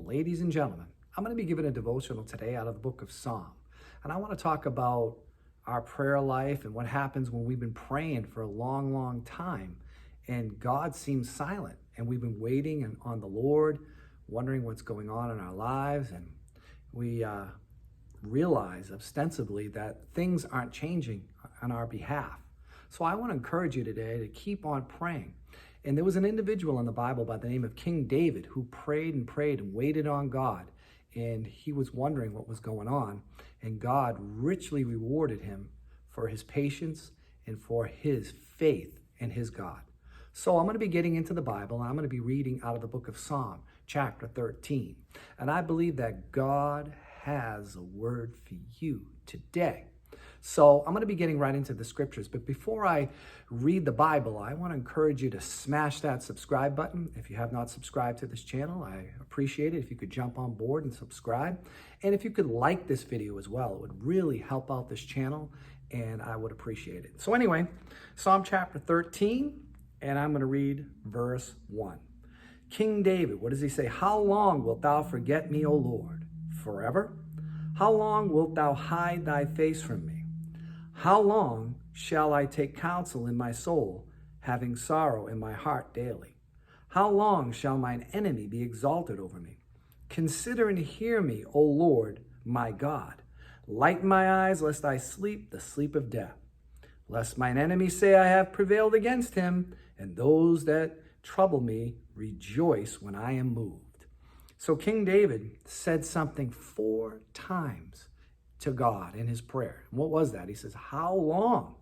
Ladies and gentlemen, I'm going to be giving a devotional today out of the book of Psalm. And I want to talk about our prayer life and what happens when we've been praying for a long, long time and God seems silent and we've been waiting on the Lord, wondering what's going on in our lives. And we realize ostensibly that things aren't changing on our behalf. So I want to encourage you today to keep on praying. And there was an individual in the Bible by the name of King David who prayed and waited on God. And he was wondering what was going on. And God richly rewarded him for his patience and for his faith in his God. So I'm going to be getting into the Bible, and I'm going to be reading out of the book of Psalm, chapter 13. And I believe that God has a word for you today. So I'm going to be getting right into the scriptures. But before I read the Bible, I want to encourage you to smash that subscribe button. If you have not subscribed to this channel, I appreciate it if you could jump on board and subscribe. And if you could like this video as well, it would really help out this channel, and I would appreciate it. So anyway, Psalm chapter 13, and I'm going to read verse 1. King David, what does he say? How long wilt thou forget me, O Lord? Forever? How long wilt thou hide thy face from me? How long shall I take counsel in my soul, having sorrow in my heart daily? How long shall mine enemy be exalted over me? Consider and hear me, O Lord, my God. Lighten my eyes, lest I sleep the sleep of death. Lest mine enemy say I have prevailed against him, and those that trouble me rejoice when I am moved. So King David said something 4 times to God in his prayer. And what was that? He says, how long?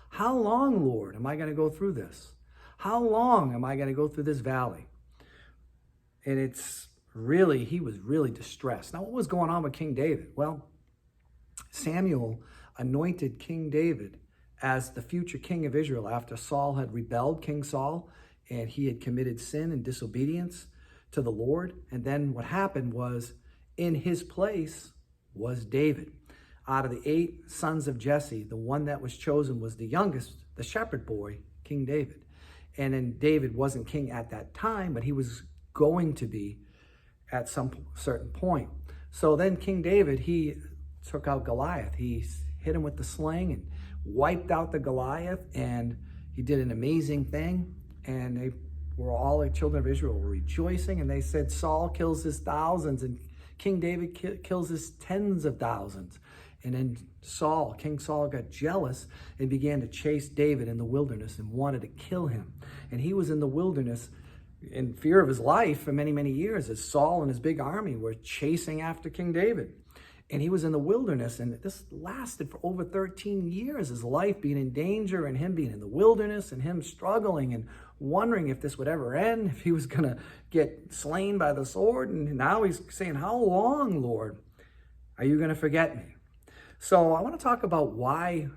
How long, Lord, am I going to go through this? How long am I going to go through this valley? And he was really distressed. Now, what was going on with King David? Well, Samuel anointed King David as the future king of Israel after Saul had rebelled, King Saul, and he had committed sin and disobedience to the Lord. And then what happened was, in his place was David. Out of the 8 sons of Jesse, the one that was chosen was the youngest, the shepherd boy, King David. And then David wasn't king at that time, but he was going to be at some certain point. So then King David, he took out Goliath. He hit him with the sling and wiped out the Goliath, and he did an amazing thing. And all the children of Israel were rejoicing, and they said Saul kills his thousands and King David kills his tens of thousands. And then King Saul got jealous and began to chase David in the wilderness and wanted to kill him. And he was in the wilderness in fear of his life for many, many years as Saul and his big army were chasing after King David. And he was in the wilderness, and this lasted for over 13 years, his life being in danger and him being in the wilderness and him struggling and wondering if this would ever end, if he was going to get slain by the sword. And now he's saying, how long, Lord, are you going to forget me? So I want to talk about why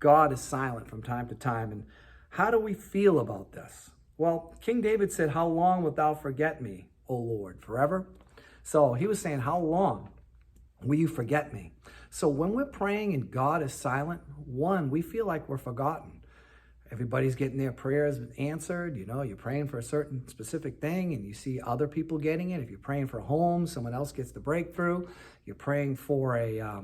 God is silent from time to time, and how do we feel about this? Well, King David said, how long wilt thou forget me, O Lord? Forever? So he was saying, how long will you forget me? So when we're praying and God is silent, one, we feel like we're forgotten. Everybody's getting their prayers answered. You know, you're praying for a certain specific thing and you see other people getting it. If you're praying for a home, someone else gets the breakthrough. You're praying for a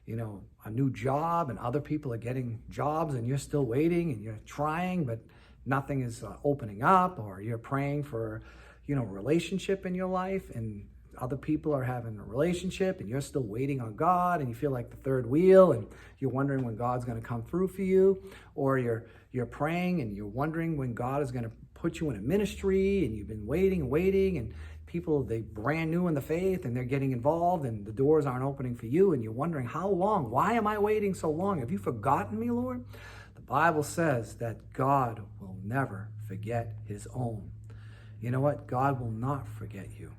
new job, and other people are getting jobs and you're still waiting and you're trying, but nothing is opening up. Or you're praying for, a relationship in your life, and other people are having a relationship and you're still waiting on God, and you feel like the third wheel and you're wondering when God's going to come through for you. Or you're praying and you're wondering when God is going to put you in a ministry, and you've been waiting and people, they brand new in the faith and they're getting involved and the doors aren't opening for you, and you're wondering, how long? Why am I waiting so long? Have you forgotten me, Lord? The Bible says that God will never forget his own. You know what? God will not forget you,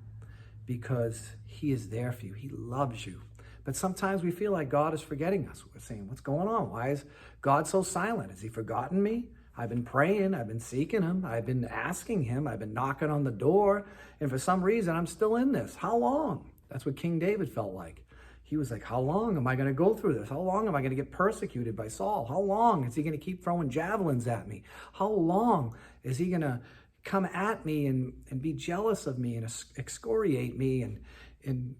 because he is there for you. He loves you. But sometimes we feel like God is forgetting us. We're saying, what's going on? Why is God so silent? Has he forgotten me? I've been praying. I've been seeking him. I've been asking him. I've been knocking on the door. And for some reason, I'm still in this. How long? That's what King David felt like. He was like, how long am I going to go through this? How long am I going to get persecuted by Saul? How long is he going to keep throwing javelins at me? How long is he going to come at me and be jealous of me and excoriate me and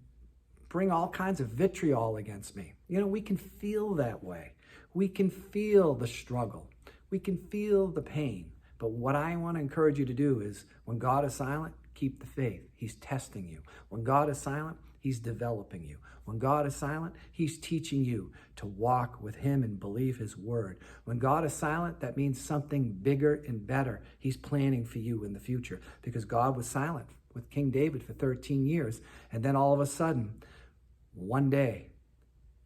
bring all kinds of vitriol against me. You know, we can feel that way. We can feel the struggle. We can feel the pain. But what I want to encourage you to do is when God is silent, keep the faith. He's testing you. When God is silent, He's developing you. When God is silent, He's teaching you to walk with Him and believe His word. When God is silent, that means something bigger and better He's planning for you in the future, because God was silent with King David for 13 years. And then all of a sudden, one day,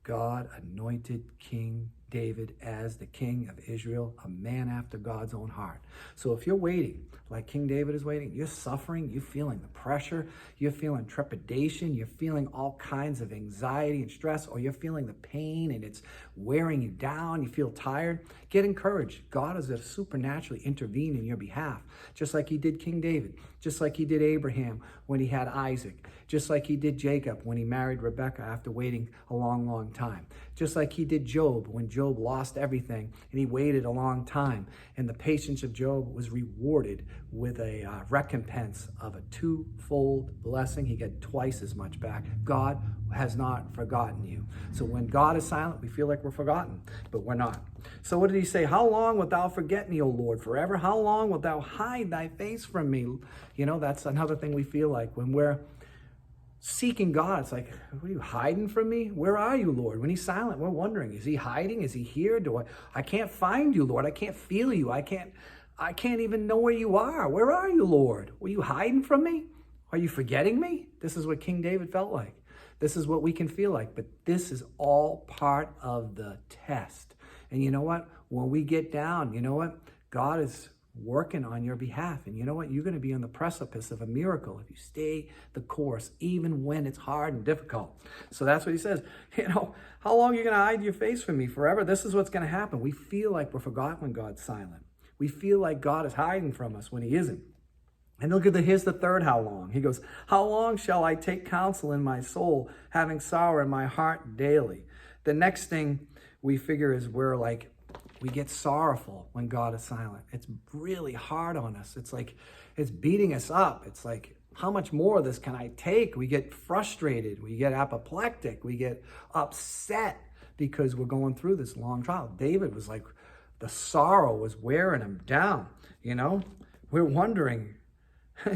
God anointed King David as the king of Israel, a man after God's own heart. So if you're waiting, like King David is waiting, you're suffering, you're feeling the pressure, you're feeling trepidation, you're feeling all kinds of anxiety and stress, or you're feeling the pain and it's wearing you down, you feel tired, get encouraged. God is going to supernaturally intervene in your behalf, just like He did King David, just like He did Abraham when he had Isaac, just like He did Jacob when he married Rebekah after waiting a long, long time, just like He did Job when Job lost everything and he waited a long time, and the patience of Job was rewarded with a recompense of a twofold blessing. He got twice as much back. God has not forgotten you. So when God is silent, we feel like we're forgotten, but we're not. So what did He say? How long wilt thou forget me, O Lord, forever? How long wilt thou hide thy face from me? You know, that's another thing we feel like when we're seeking God. It's like, what are you hiding from me? Where are you, Lord? When He's silent, we're wondering, is He hiding? Is He here? I can't find you, Lord. I can't feel you. I can't even know where you are. Where are you, Lord? Were you hiding from me? Are you forgetting me? This is what King David felt like. This is what we can feel like, but this is all part of the test. And you know what? When we get down, you know what? God is working on your behalf. And you know what? You're going to be on the precipice of a miracle if you stay the course, even when it's hard and difficult. So that's what He says. You know, how long are you going to hide your face from me? Forever? This is what's going to happen. We feel like we're forgotten when God's silent. We feel like God is hiding from us when He isn't. And look at here's the third how long. He goes, how long shall I take counsel in my soul, having sorrow in my heart daily? The next thing we figure is we get sorrowful when God is silent. It's really hard on us. It's like, it's beating us up. It's like, how much more of this can I take? We get frustrated. We get apoplectic. We get upset because we're going through this long trial. David was like, the sorrow was wearing him down, you know? We're wondering,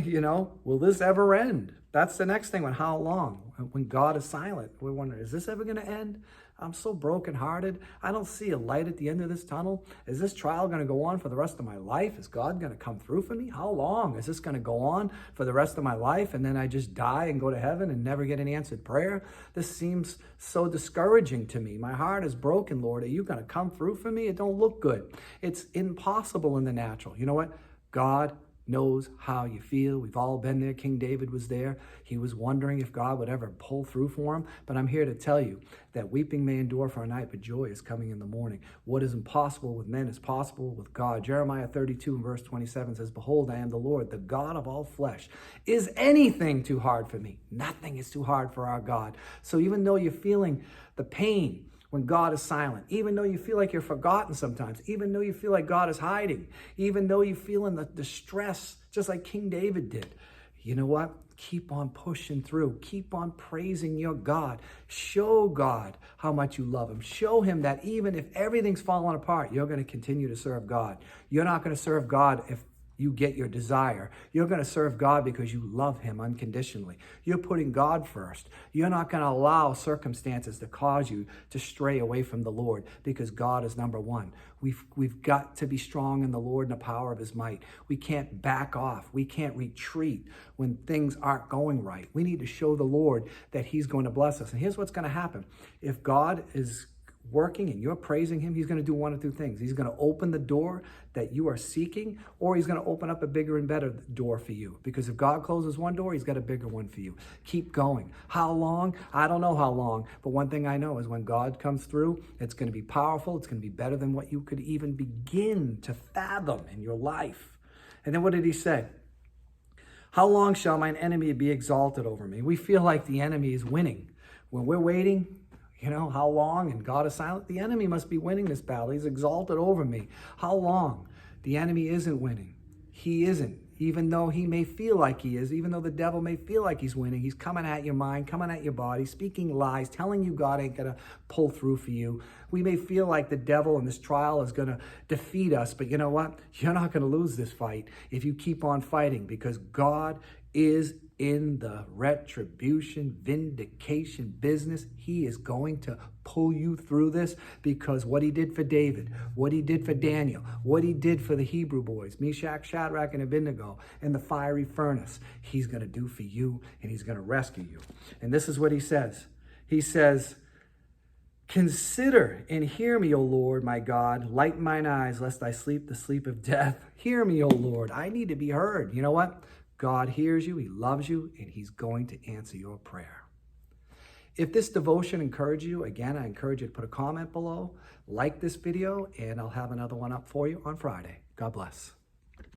you know, will this ever end? That's the next thing. When how long? When God is silent, we're wondering, is this ever going to end? I'm so brokenhearted. I don't see a light at the end of this tunnel. Is this trial going to go on for the rest of my life? Is God going to come through for me? How long is this going to go on for the rest of my life? And then I just die and go to heaven and never get an answered prayer? This seems so discouraging to me. My heart is broken, Lord. Are you going to come through for me? It don't look good. It's impossible in the natural. You know what? God knows how you feel. We've all been there. King David was there. He was wondering if God would ever pull through for him. But I'm here to tell you that weeping may endure for a night, but joy is coming in the morning. What is impossible with men is possible with God. Jeremiah 32 and verse 27 says, behold, I am the Lord, the God of all flesh. Is anything too hard for me? Nothing is too hard for our God. So even though you're feeling the pain, when God is silent, even though you feel like you're forgotten sometimes, even though you feel like God is hiding, even though you feel in the stress, just like King David did, you know what? Keep on pushing through. Keep on praising your God. Show God how much you love Him. Show Him that even if everything's falling apart, you're going to continue to serve God. You're not going to serve God if you get your desire. You're going to serve God because you love Him unconditionally. You're putting God first. You're not going to allow circumstances to cause you to stray away from the Lord, because God is number one. We've got to be strong in the Lord and the power of His might. We can't back off. We can't retreat when things aren't going right. We need to show the Lord that He's going to bless us. And here's what's going to happen. If God is working and you're praising Him, He's going to do one of two things. He's going to open the door that you are seeking, or He's going to open up a bigger and better door for you. Because if God closes one door, He's got a bigger one for you. Keep going. How long? I don't know how long, but one thing I know is when God comes through, it's going to be powerful. It's going to be better than what you could even begin to fathom in your life. And then what did He say? How long shall mine enemy be exalted over me? We feel like the enemy is winning. When we're waiting, you know, how long? And God is silent. The enemy must be winning this battle. He's exalted over me. How long? The enemy isn't winning. He isn't. even though he may feel like he is, even though the devil may feel like he's winning, he's coming at your mind, coming at your body, speaking lies, telling you God ain't going to pull through for you. We may feel like the devil in this trial is going to defeat us, but you know what? You're not going to lose this fight if you keep on fighting, because God is in the retribution, vindication business. He is going to pull you through this, because what he did for David, what he did for Daniel, what he did for the Hebrew boys, Meshach, Shadrach, and Abednego in the fiery furnace, he's going to do for you, and he's going to rescue you. And this is what he says. He says, consider and hear me, O Lord, my God. Lighten mine eyes, lest I sleep the sleep of death. Hear me, O Lord. I need to be heard. You know what? God hears you, he loves you, and he's going to answer your prayer. If this devotion encouraged you, again, I encourage you to put a comment below, like this video, and I'll have another one up for you on Friday. God bless.